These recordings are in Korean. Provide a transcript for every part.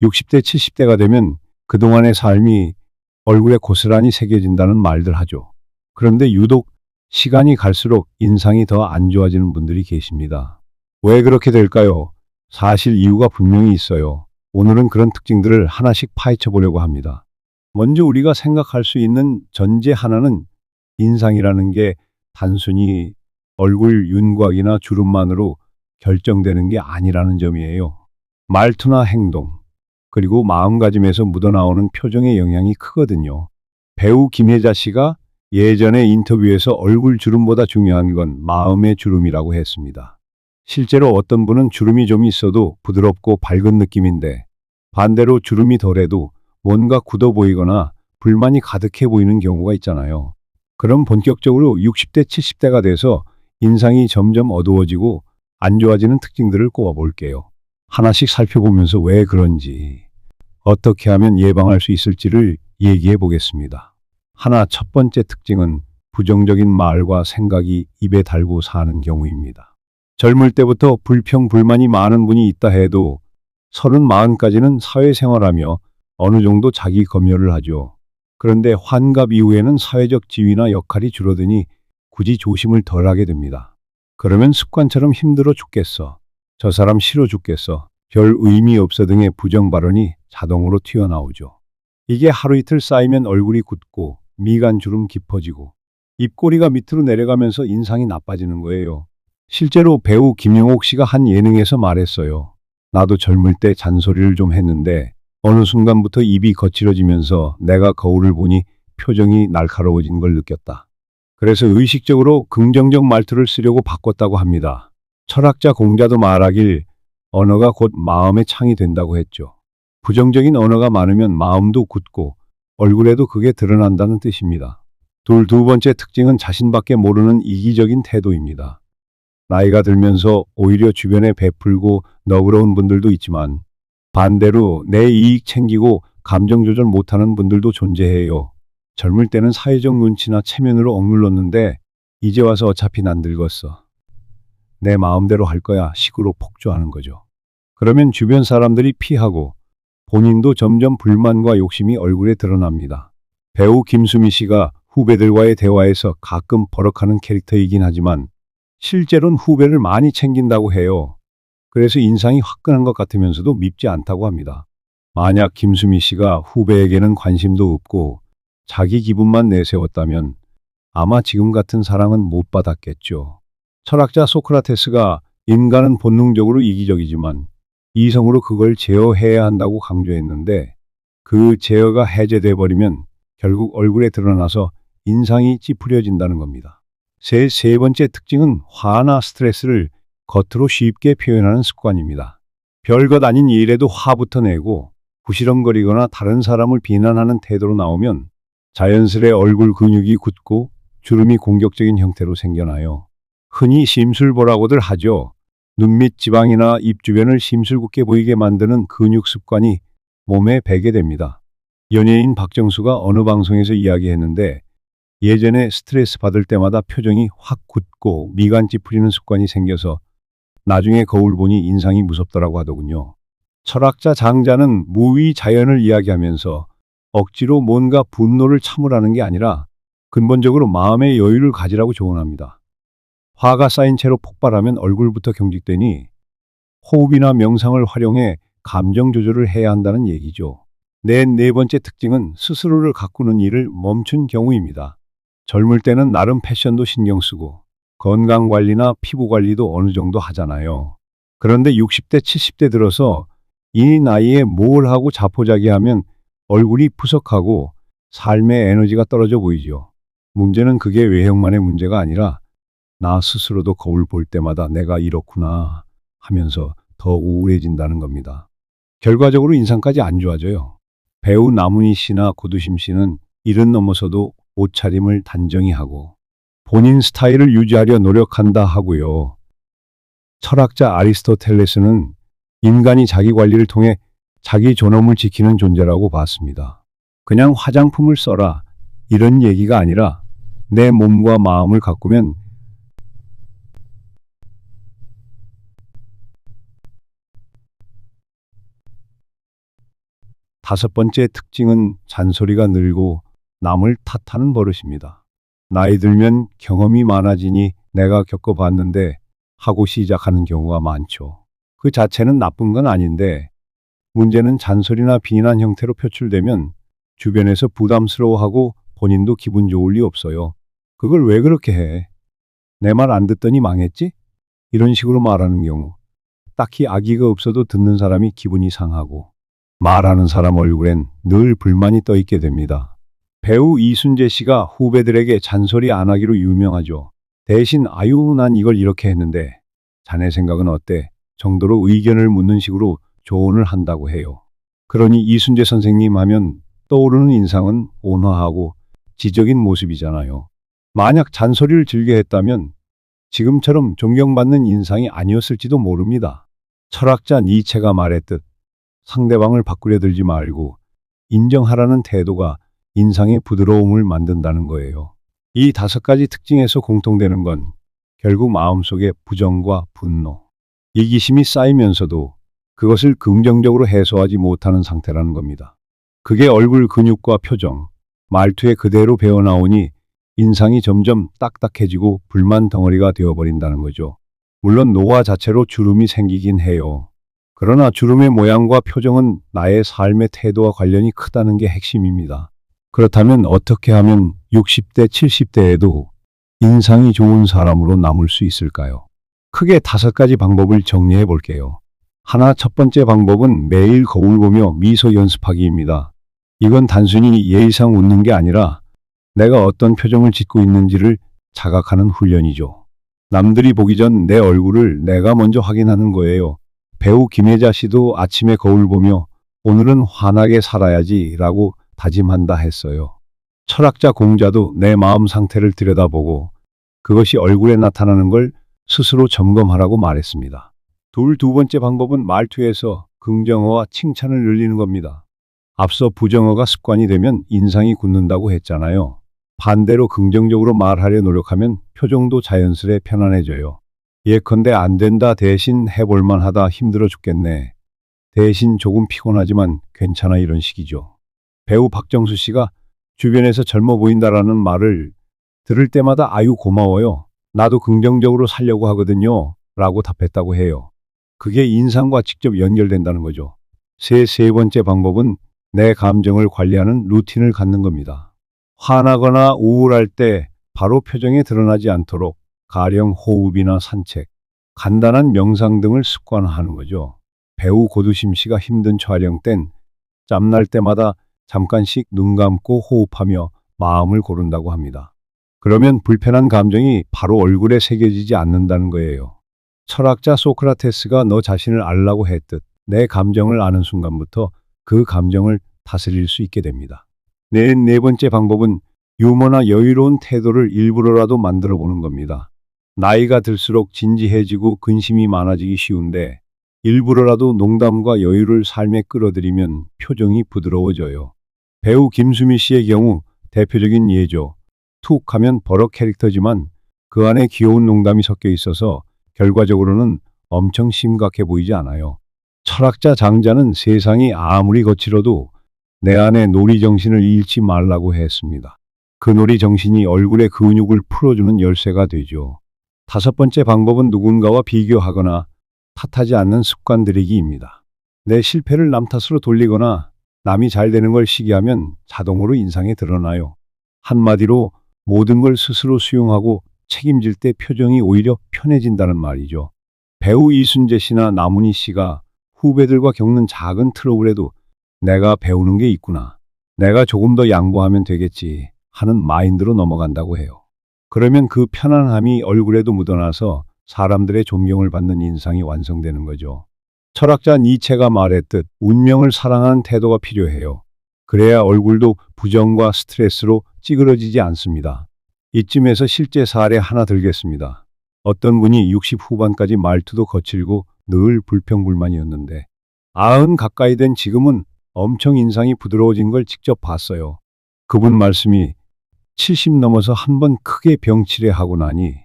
60대, 70대가 되면 그동안의 삶이 얼굴에 고스란히 새겨진다는 말들 하죠. 그런데 유독 시간이 갈수록 인상이 더 안 좋아지는 분들이 계십니다. 왜 그렇게 될까요? 사실 이유가 분명히 있어요. 오늘은 그런 특징들을 하나씩 파헤쳐 보려고 합니다. 먼저 우리가 생각할 수 있는 전제 하나는 인상이라는 게 단순히 얼굴 윤곽이나 주름만으로 결정되는 게 아니라는 점이에요. 말투나 행동, 그리고 마음가짐에서 묻어나오는 표정의 영향이 크거든요. 배우 김혜자 씨가 예전에 인터뷰에서 얼굴 주름보다 중요한 건 마음의 주름이라고 했습니다. 실제로 어떤 분은 주름이 좀 있어도 부드럽고 밝은 느낌인데 반대로 주름이 덜해도 뭔가 굳어 보이거나 불만이 가득해 보이는 경우가 있잖아요. 그럼 본격적으로 60대, 70대가 돼서 인상이 점점 어두워지고 안 좋아지는 특징들을 꼽아볼게요. 하나씩 살펴보면서 왜 그런지, 어떻게 하면 예방할 수 있을지를 얘기해 보겠습니다. 첫 번째 특징은 부정적인 말과 생각이 입에 달고 사는 경우입니다. 젊을 때부터 불평, 불만이 많은 분이 있다 해도 30, 40까지는 사회생활하며 어느 정도 자기 검열을 하죠. 그런데 환갑 이후에는 사회적 지위나 역할이 줄어드니 굳이 조심을 덜 하게 됩니다. 그러면 습관처럼 힘들어 죽겠어, 저 사람 싫어 죽겠어, 별 의미 없어 등의 부정 발언이 자동으로 튀어나오죠. 이게 하루 이틀 쌓이면 얼굴이 굳고 미간 주름 깊어지고 입꼬리가 밑으로 내려가면서 인상이 나빠지는 거예요. 실제로 배우 김영옥 씨가 한 예능에서 말했어요. 나도 젊을 때 잔소리를 좀 했는데 어느 순간부터 입이 거칠어지면서 내가 거울을 보니 표정이 날카로워진 걸 느꼈다. 그래서 의식적으로 긍정적 말투를 쓰려고 바꿨다고 합니다. 철학자 공자도 말하길 언어가 곧 마음의 창이 된다고 했죠. 부정적인 언어가 많으면 마음도 굳고 얼굴에도 그게 드러난다는 뜻입니다. 두 번째 특징은 자신밖에 모르는 이기적인 태도입니다. 나이가 들면서 오히려 주변에 베풀고 너그러운 분들도 있지만 반대로 내 이익 챙기고 감정 조절 못하는 분들도 존재해요. 젊을 때는 사회적 눈치나 체면으로 억눌렀는데 이제 와서 어차피 난 늙었어, 내 마음대로 할 거야 식으로 폭주하는 거죠. 그러면 주변 사람들이 피하고 본인도 점점 불만과 욕심이 얼굴에 드러납니다. 배우 김수미 씨가 후배들과의 대화에서 가끔 버럭하는 캐릭터이긴 하지만 실제로는 후배를 많이 챙긴다고 해요. 그래서 인상이 화끈한 것 같으면서도 밉지 않다고 합니다. 만약 김수미 씨가 후배에게는 관심도 없고 자기 기분만 내세웠다면 아마 지금 같은 사랑은 못 받았겠죠. 철학자 소크라테스가 인간은 본능적으로 이기적이지만 이성으로 그걸 제어해야 한다고 강조했는데 그 제어가 해제돼 버리면 결국 얼굴에 드러나서 인상이 찌푸려진다는 겁니다. 세 번째 특징은 화나 스트레스를 겉으로 쉽게 표현하는 습관입니다. 별것 아닌 일에도 화부터 내고 부시렁거리거나 다른 사람을 비난하는 태도로 나오면 자연스레 얼굴 근육이 굳고 주름이 공격적인 형태로 생겨나요. 흔히 심술보라고들 하죠. 눈밑 지방이나 입 주변을 심술궂게 보이게 만드는 근육 습관이 몸에 배게 됩니다. 연예인 박정수가 어느 방송에서 이야기했는데 예전에 스트레스 받을 때마다 표정이 확 굳고 미간 찌푸리는 습관이 생겨서 나중에 거울 보니 인상이 무섭더라고 하더군요. 철학자 장자는 무의 자연을 이야기하면서 억지로 뭔가 분노를 참으라는 게 아니라 근본적으로 마음의 여유를 가지라고 조언합니다. 화가 쌓인 채로 폭발하면 얼굴부터 경직되니 호흡이나 명상을 활용해 감정 조절을 해야 한다는 얘기죠. 네 번째 특징은 스스로를 가꾸는 일을 멈춘 경우입니다. 젊을 때는 나름 패션도 신경 쓰고 건강관리나 피부관리도 어느 정도 하잖아요. 그런데 60대, 70대 들어서 이 나이에 뭘 하고 자포자기하면 얼굴이 푸석하고 삶의 에너지가 떨어져 보이죠. 문제는 그게 외형만의 문제가 아니라 나 스스로도 거울 볼 때마다 내가 이렇구나 하면서 더 우울해진다는 겁니다. 결과적으로 인상까지 안 좋아져요. 배우 남은희 씨나 고두심 씨는 일은 넘어서도 옷차림을 단정히 하고 본인 스타일을 유지하려 노력한다 하고요. 철학자 아리스토텔레스는 인간이 자기 관리를 통해 자기 존엄을 지키는 존재라고 봤습니다. 그냥 화장품을 써라 이런 얘기가 아니라 내 몸과 마음을 가꾸면 5번째 특징은 잔소리가 늘고 남을 탓하는 버릇입니다. 나이 들면 경험이 많아지니 내가 겪어봤는데 하고 시작하는 경우가 많죠. 그 자체는 나쁜 건 아닌데 문제는 잔소리나 비난 형태로 표출되면 주변에서 부담스러워하고 본인도 기분 좋을 리 없어요. 그걸 왜 그렇게 해? 내 말 안 듣더니 망했지? 이런 식으로 말하는 경우 딱히 악의가 없어도 듣는 사람이 기분이 상하고 말하는 사람 얼굴엔 늘 불만이 떠 있게 됩니다. 배우 이순재 씨가 후배들에게 잔소리 안 하기로 유명하죠. 대신 아유 난 이걸 이렇게 했는데 자네 생각은 어때? 정도로 의견을 묻는 식으로 조언을 한다고 해요. 그러니 이순재 선생님 하면 떠오르는 인상은 온화하고 지적인 모습이잖아요. 만약 잔소리를 즐겨 했다면 지금처럼 존경받는 인상이 아니었을지도 모릅니다. 철학자 니체가 말했듯 상대방을 바꾸려 들지 말고 인정하라는 태도가 인상의 부드러움을 만든다는 거예요. 이 5가지 특징에서 공통되는 건 결국 마음속에 부정과 분노, 이기심이 쌓이면서도 그것을 긍정적으로 해소하지 못하는 상태라는 겁니다. 그게 얼굴 근육과 표정, 말투에 그대로 배어나오니 인상이 점점 딱딱해지고 불만 덩어리가 되어버린다는 거죠. 물론 노화 자체로 주름이 생기긴 해요. 그러나 주름의 모양과 표정은 나의 삶의 태도와 관련이 크다는 게 핵심입니다. 그렇다면 어떻게 하면 60대, 70대에도 인상이 좋은 사람으로 남을 수 있을까요? 크게 5가지 방법을 정리해 볼게요. 첫 번째 방법은 매일 거울 보며 미소 연습하기입니다. 이건 단순히 예의상 웃는 게 아니라 내가 어떤 표정을 짓고 있는지를 자각하는 훈련이죠. 남들이 보기 전 내 얼굴을 내가 먼저 확인하는 거예요. 배우 김혜자 씨도 아침에 거울 보며 오늘은 환하게 살아야지 라고 다짐한다 했어요. 철학자 공자도 내 마음 상태를 들여다보고 그것이 얼굴에 나타나는 걸 스스로 점검하라고 말했습니다. 두 번째 방법은 말투에서 긍정어와 칭찬을 늘리는 겁니다. 앞서 부정어가 습관이 되면 인상이 굳는다고 했잖아요. 반대로 긍정적으로 말하려 노력하면 표정도 자연스레 편안해져요. 예컨대 안 된다 대신 해볼만 하다 힘들어 죽겠네. 대신 조금 피곤하지만 괜찮아 이런 식이죠. 배우 박정수 씨가 주변에서 젊어 보인다라는 말을 들을 때마다 아유 고마워요. 나도 긍정적으로 살려고 하거든요. 라고 답했다고 해요. 그게 인상과 직접 연결된다는 거죠. 세 번째 방법은 내 감정을 관리하는 루틴을 갖는 겁니다. 화나거나 우울할 때 바로 표정에 드러나지 않도록 가령 호흡이나 산책, 간단한 명상 등을 습관화하는 거죠. 배우 고두심 씨가 힘든 촬영 땐 짬날 때마다 잠깐씩 눈 감고 호흡하며 마음을 고른다고 합니다. 그러면 불편한 감정이 바로 얼굴에 새겨지지 않는다는 거예요. 철학자 소크라테스가 너 자신을 알라고 했듯 내 감정을 아는 순간부터 그 감정을 다스릴 수 있게 됩니다. 네 번째 방법은 유머나 여유로운 태도를 일부러라도 만들어 보는 겁니다. 나이가 들수록 진지해지고 근심이 많아지기 쉬운데 일부러라도 농담과 여유를 삶에 끌어들이면 표정이 부드러워져요. 배우 김수미 씨의 경우 대표적인 예죠. 툭 하면 버럭 캐릭터지만 그 안에 귀여운 농담이 섞여 있어서 결과적으로는 엄청 심각해 보이지 않아요. 철학자 장자는 세상이 아무리 거칠어도 내 안에 놀이 정신을 잃지 말라고 했습니다. 그 놀이 정신이 얼굴의 근육을 풀어주는 열쇠가 되죠. 5번째 방법은 누군가와 비교하거나 탓하지 않는 습관 들이기입니다. 내 실패를 남 탓으로 돌리거나 남이 잘 되는 걸 시기하면 자동으로 인상에 드러나요. 한마디로 모든 걸 스스로 수용하고 책임질 때 표정이 오히려 편해진다는 말이죠. 배우 이순재 씨나 나문희 씨가 후배들과 겪는 작은 트러블에도 내가 배우는 게 있구나. 내가 조금 더 양보하면 되겠지 하는 마인드로 넘어간다고 해요. 그러면 그 편안함이 얼굴에도 묻어나서 사람들의 존경을 받는 인상이 완성되는 거죠. 철학자 니체가 말했듯 운명을 사랑하는 태도가 필요해요. 그래야 얼굴도 부정과 스트레스로 찌그러지지 않습니다. 이쯤에서 실제 사례 하나 들겠습니다. 어떤 분이 60 후반까지 말투도 거칠고 늘 불평불만이었는데 90 가까이 된 지금은 엄청 인상이 부드러워진 걸 직접 봤어요. 그분 말씀이 70 넘어서 한번 크게 병치레하고 나니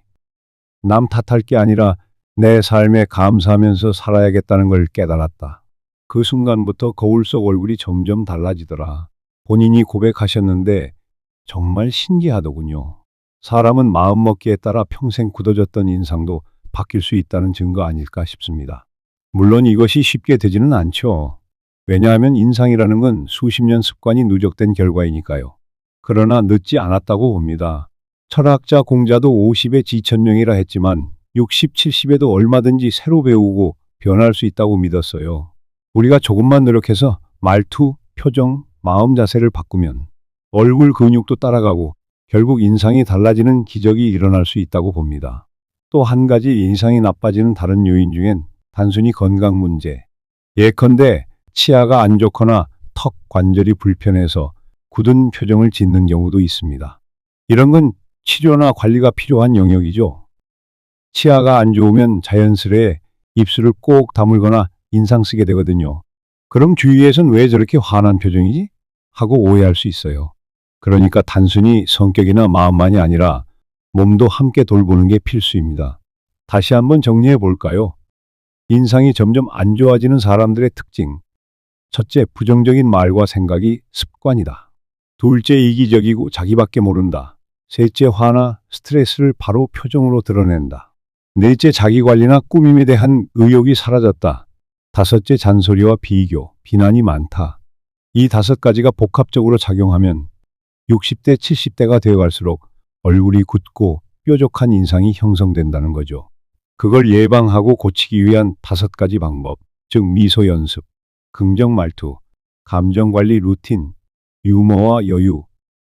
남 탓할 게 아니라 내 삶에 감사하면서 살아야겠다는 걸 깨달았다. 그 순간부터 거울 속 얼굴이 점점 달라지더라. 본인이 고백하셨는데 정말 신기하더군요. 사람은 마음먹기에 따라 평생 굳어졌던 인상도 바뀔 수 있다는 증거 아닐까 싶습니다. 물론 이것이 쉽게 되지는 않죠. 왜냐하면 인상이라는 건 수십 년 습관이 누적된 결과이니까요. 그러나 늦지 않았다고 봅니다. 철학자 공자도 50에 지천명이라 했지만 60, 70에도 얼마든지 새로 배우고 변할 수 있다고 믿었어요. 우리가 조금만 노력해서 말투, 표정, 마음 자세를 바꾸면 얼굴 근육도 따라가고 결국 인상이 달라지는 기적이 일어날 수 있다고 봅니다. 또 한 가지 인상이 나빠지는 다른 요인 중엔 단순히 건강 문제. 예컨대 치아가 안 좋거나 턱 관절이 불편해서 굳은 표정을 짓는 경우도 있습니다. 이런 건 치료나 관리가 필요한 영역이죠. 치아가 안 좋으면 자연스레 입술을 꼭 다물거나 인상 쓰게 되거든요. 그럼 주위에선 왜 저렇게 환한 표정이지? 하고 오해할 수 있어요. 그러니까 단순히 성격이나 마음만이 아니라 몸도 함께 돌보는 게 필수입니다. 다시 한번 정리해 볼까요? 인상이 점점 안 좋아지는 사람들의 특징. 첫째, 부정적인 말과 생각이 습관이다. 둘째, 이기적이고 자기밖에 모른다. 셋째, 화나 스트레스를 바로 표정으로 드러낸다. 넷째, 자기관리나 꾸밈에 대한 의욕이 사라졌다. 다섯째, 잔소리와 비교, 비난이 많다. 이 다섯 가지가 복합적으로 작용하면 60대, 70대가 되어갈수록 얼굴이 굳고 뾰족한 인상이 형성된다는 거죠. 그걸 예방하고 고치기 위한 다섯 가지 방법, 즉 미소 연습, 긍정 말투, 감정 관리 루틴, 유머와 여유,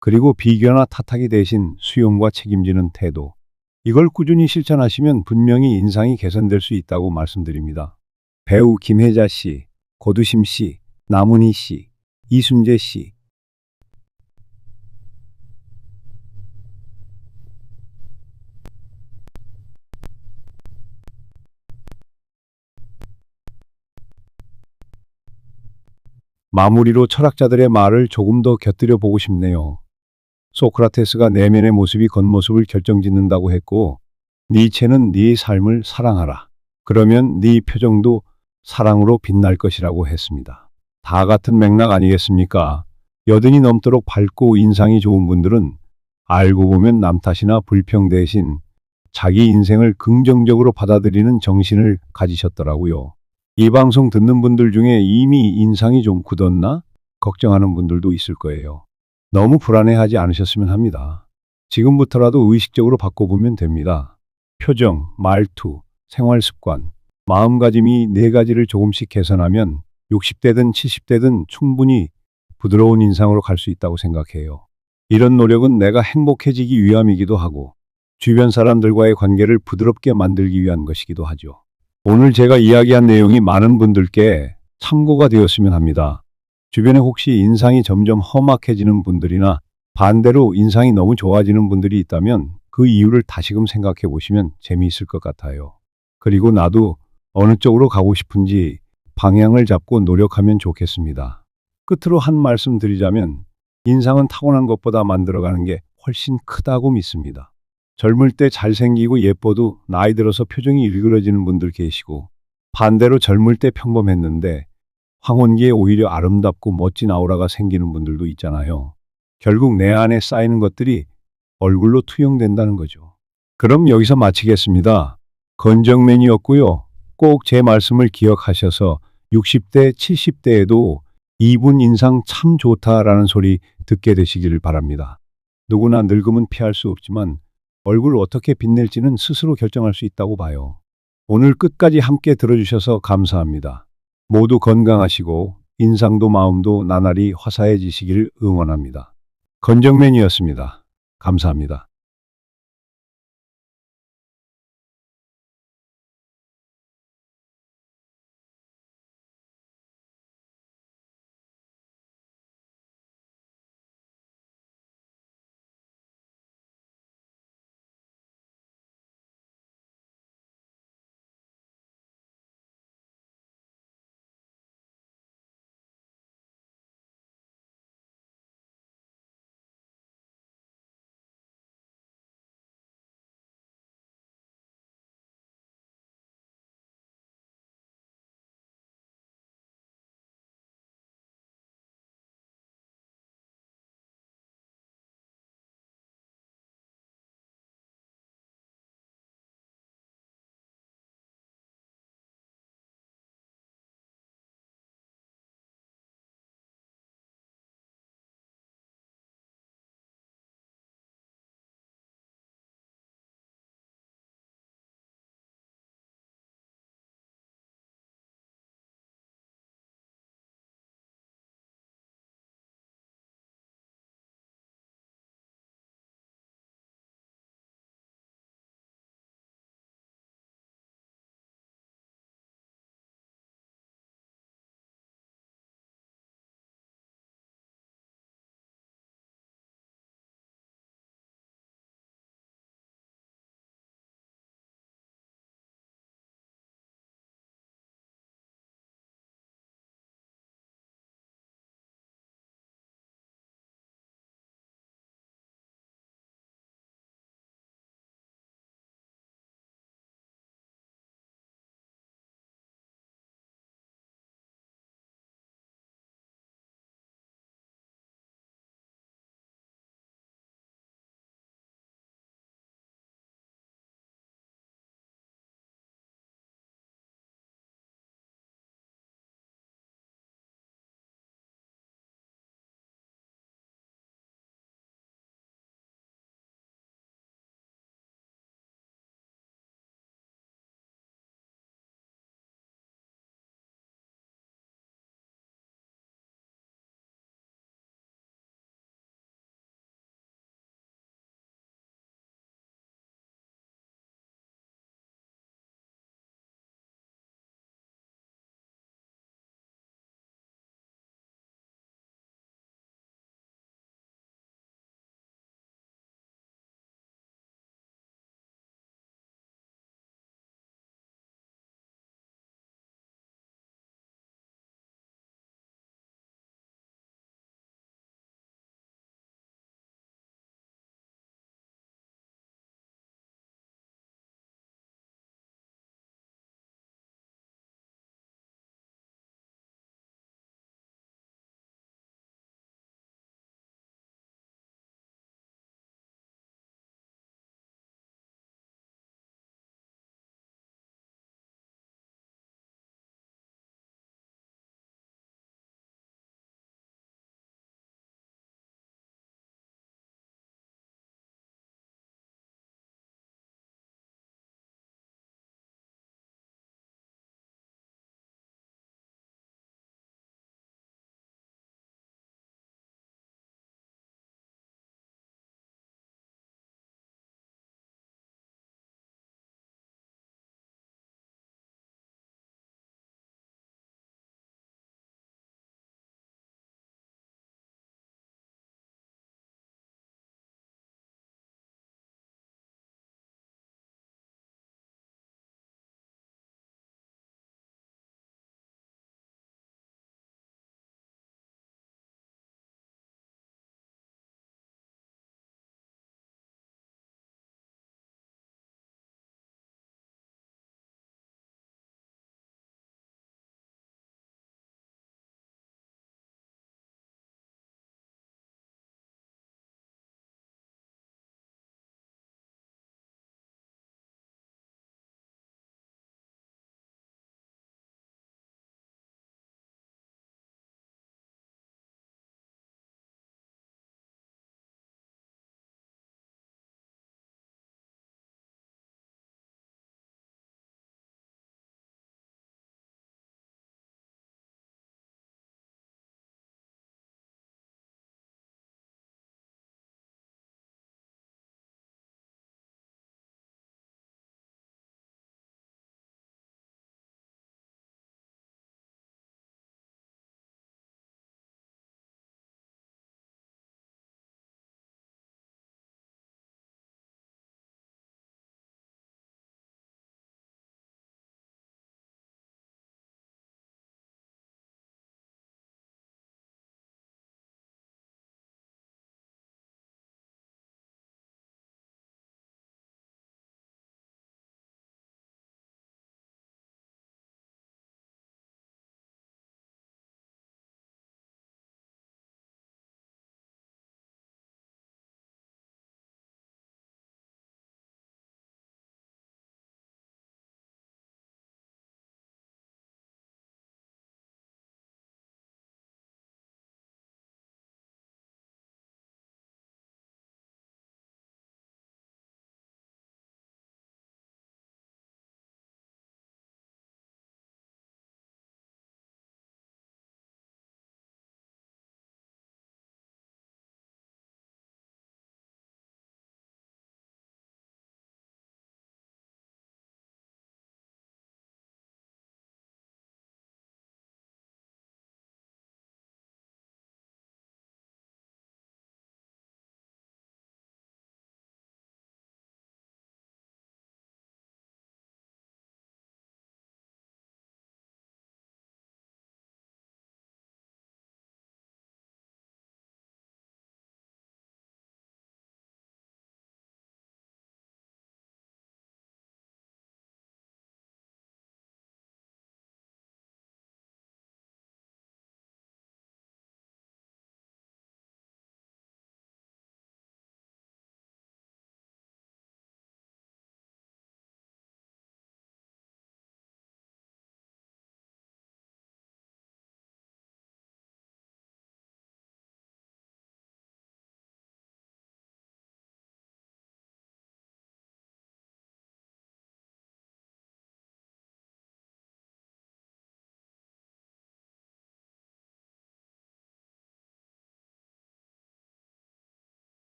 그리고 비교나 탓하기 대신 수용과 책임지는 태도. 이걸 꾸준히 실천하시면 분명히 인상이 개선될 수 있다고 말씀드립니다. 배우 김혜자 씨, 고두심 씨, 남은희 씨, 이순재 씨. 마무리로 철학자들의 말을 조금 더 곁들여 보고 싶네요. 소크라테스가 내면의 모습이 겉모습을 결정짓는다고 했고, 니체는 네 삶을 사랑하라. 그러면 네 표정도 사랑으로 빛날 것이라고 했습니다. 다 같은 맥락 아니겠습니까? 여든이 넘도록 밝고 인상이 좋은 분들은 알고 보면 남 탓이나 불평 대신 자기 인생을 긍정적으로 받아들이는 정신을 가지셨더라고요. 이 방송 듣는 분들 중에 이미 인상이 좀 굳었나 걱정하는 분들도 있을 거예요. 너무 불안해하지 않으셨으면 합니다. 지금부터라도 의식적으로 바꿔보면 됩니다. 표정, 말투, 생활 습관, 마음가짐이 네 가지를 조금씩 개선하면 60대든 70대든 충분히 부드러운 인상으로 갈 수 있다고 생각해요. 이런 노력은 내가 행복해지기 위함이기도 하고 주변 사람들과의 관계를 부드럽게 만들기 위한 것이기도 하죠. 오늘 제가 이야기한 내용이 많은 분들께 참고가 되었으면 합니다. 주변에 혹시 인상이 점점 험악해지는 분들이나 반대로 인상이 너무 좋아지는 분들이 있다면 그 이유를 다시금 생각해 보시면 재미있을 것 같아요. 그리고 나도 어느 쪽으로 가고 싶은지 방향을 잡고 노력하면 좋겠습니다. 끝으로 한 말씀 드리자면 인상은 타고난 것보다 만들어가는 게 훨씬 크다고 믿습니다. 젊을 때 잘생기고 예뻐도 나이 들어서 표정이 일그러지는 분들 계시고 반대로 젊을 때 평범했는데 황혼기에 오히려 아름답고 멋진 아우라가 생기는 분들도 있잖아요. 결국 내 안에 쌓이는 것들이 얼굴로 투영된다는 거죠. 그럼 여기서 마치겠습니다. 건정맨이었고요. 꼭 제 말씀을 기억하셔서 60대, 70대에도 이분 인상 참 좋다라는 소리 듣게 되시길 바랍니다. 누구나 늙음은 피할 수 없지만 얼굴을 어떻게 빛낼지는 스스로 결정할 수 있다고 봐요. 오늘 끝까지 함께 들어주셔서 감사합니다. 모두 건강하시고 인상도 마음도 나날이 화사해지시기를 응원합니다. 건정맨이었습니다. 감사합니다.